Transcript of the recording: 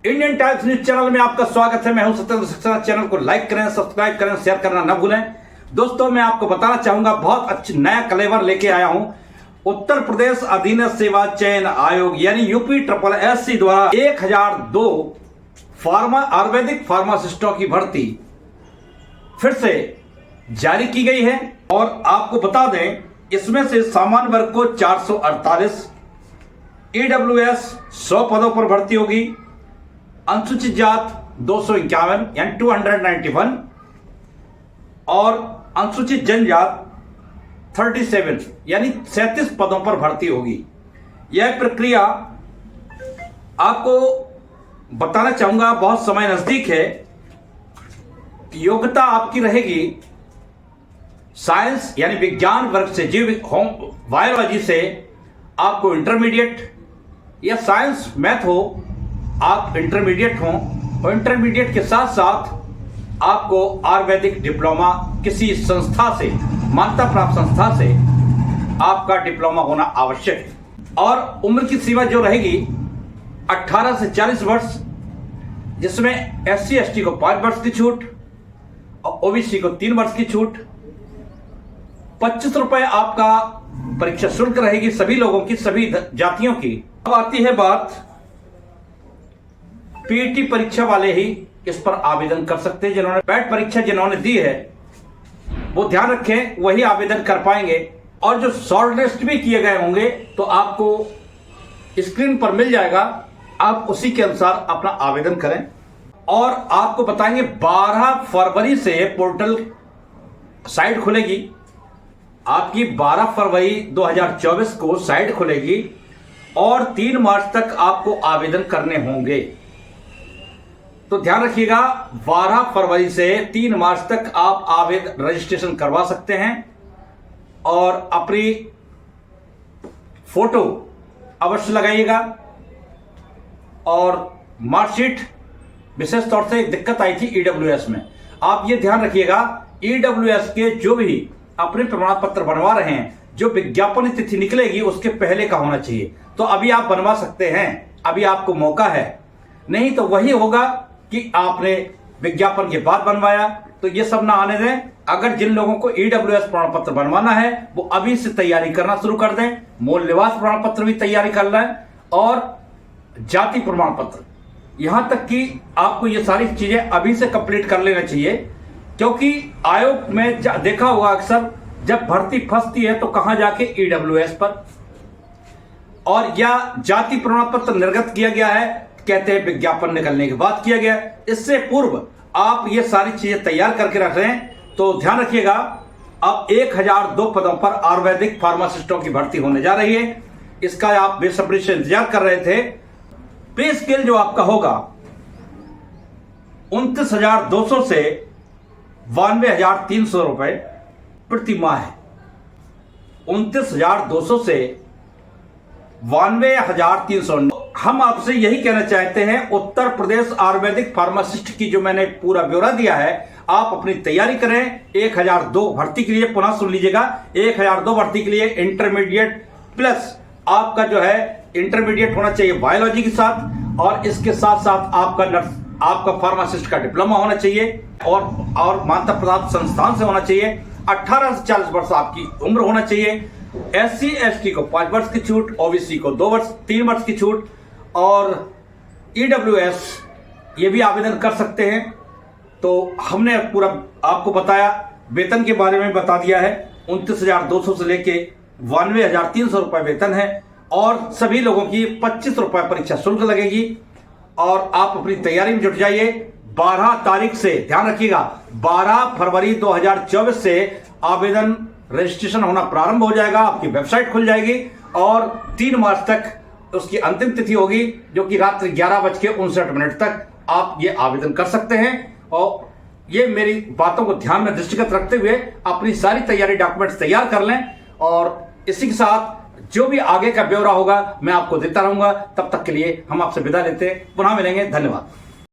Indian times news channel में आपका स्वागत है। मैं हूं सत्येंद्र सक्सेना। चैनल को लाइक करें, सब्सक्राइब करें, शेयर करना न भूलें। दोस्तों, मैं आपको बताना चाहूंगा, बहुत अच्छा नया कलेवर लेके आया हूं। उत्तर प्रदेश अधीनस्थ सेवा चयन आयोग यानी UPSSC द्वारा 1002 आयुर्वेदिक फार्मासिस्टों की भर्ती फिर से जारी की गई है। और आपको बता दें, इसमें से सामान्य वर्ग को 448, EWS 100 पदों पर भर्ती होगी, अनुसूचित जात 251 यानी 291 और अनुसूचित जनजात 37 यानी 37 पदों पर भर्ती होगी। यह प्रक्रिया आपको बताना चाहूंगा, बहुत समय नजदीक है। योग्यता आपकी रहेगी साइंस यानी विज्ञान वर्ग से, जीव बायोलॉजी से आपको इंटरमीडिएट, या साइंस मैथ हो आप इंटरमीडिएट हो, और इंटरमीडिएट के साथ साथ आपको आयुर्वेदिक डिप्लोमा किसी संस्था से, मान्यता प्राप्त संस्था से आपका डिप्लोमा होना आवश्यक है। और उम्र की सीमा जो रहेगी 18 से 40 वर्ष, जिसमें SC ST को 5 वर्ष की छूट और OBC को 3 वर्ष की छूट। 25 रुपए आपका परीक्षा शुल्क रहेगी सभी लोगों की, सभी जातियों की। अब आती है बात, PET परीक्षा वाले ही इस पर आवेदन कर सकते हैं। जिन्होंने पैट परीक्षा जिन्होंने दी है वो ध्यान रखें, वही आवेदन कर पाएंगे। और जो शॉर्ट लिस्ट भी किए गए होंगे तो आपको स्क्रीन पर मिल जाएगा, आप उसी के अनुसार अपना आवेदन करें। और आपको बताएंगे 12 फरवरी से पोर्टल साइट खुलेगी आपकी। 12 फरवरी 2024 को साइट खुलेगी और 3 मार्च तक आपको आवेदन करने होंगे। तो ध्यान रखिएगा, 12 फरवरी से 3 मार्च तक आप आवेदन रजिस्ट्रेशन करवा सकते हैं। और अपनी फोटो अवश्य लगाइएगा। और मार्कशीट, विशेष तौर से एक दिक्कत आई थी EWS में, आप ये ध्यान रखिएगा, EWS के जो भी अपने प्रमाण पत्र बनवा रहे हैं, जो विज्ञापन तिथि निकलेगी उसके पहले का होना चाहिए। तो अभी आप बनवा सकते हैं, अभी आपको मौका है। नहीं तो वही होगा कि आपने विज्ञापन के बाद बनवाया। तो ये सब ना आने दें। अगर जिन लोगों को EWS प्रमाण पत्र बनवाना है वो अभी से तैयारी करना शुरू कर दें। मूल निवास प्रमाण पत्र भी तैयारी कर लें और जाति प्रमाण पत्र, यहां तक कि आपको ये सारी चीजें अभी से कंप्लीट कर लेना चाहिए। क्योंकि आयोग में देखा होगा, अक्सर जब भर्ती फंसती है तो कहां जाके EWS पर, और या जाति प्रमाण पत्र निर्गत किया गया है, कहते हैं विज्ञापन निकलने के बाद किया गया। इससे पूर्व आप ये सारी चीजें तैयार करके रख रहे हैं। तो ध्यान रखिएगा, अब 1002 पदों पर आयुर्वेदिक फार्मासिस्टों की भर्ती होने जा रही है। इसका आप बेसब्री से इंतजार कर रहे थे। पे स्केल जो आपका होगा 29,200 से 92,300 रुपए प्रति माह है। 29,200 से 92,300। हम आपसे यही कहना चाहते हैं, उत्तर प्रदेश आयुर्वेदिक फार्मासिस्ट की जो मैंने पूरा ब्यौरा दिया है, आप अपनी तैयारी करें। 1002 भर्ती के लिए, पुनः सुन लीजिएगा, 1002 भर्ती के लिए इंटरमीडिएट प्लस आपका जो है इंटरमीडिएट होना चाहिए बायोलॉजी के साथ, और इसके साथ साथ आपका फार्मासिस्ट का डिप्लोमा होना चाहिए और मान्यता प्राप्त संस्थान से होना चाहिए। 18 से 40 वर्ष आपकी उम्र होना चाहिए। SC ST को 5 वर्ष की छूट, OBC को 3 वर्ष की छूट, और EWS ये भी आवेदन कर सकते हैं। तो हमने पूरा आपको बताया, वेतन के बारे में बता दिया है। 29,200 से लेके 92,300 रुपए वेतन है, और सभी लोगों की 25 रुपए परीक्षा शुल्क लगेगी। और आप अपनी तैयारी में जुट जाइए। 12 तारीख से, ध्यान रखिएगा, 12 फरवरी 2024 से आवेदन रजिस्ट्रेशन होना प्रारंभ हो जाएगा। आपकी वेबसाइट खुल जाएगी और 3 मार्च तक उसकी अंतिम तिथि होगी, जो कि रात्रि 11:59 तक आप ये आवेदन कर सकते हैं। और ये मेरी बातों को ध्यान में दृष्टिगत रखते हुए अपनी सारी तैयारी डॉक्यूमेंट्स तैयार कर लें। और इसी के साथ जो भी आगे का ब्यौरा होगा मैं आपको देता रहूंगा। तब तक के लिए हम आपसे विदा लेते हैं, पुनः मिलेंगे। धन्यवाद।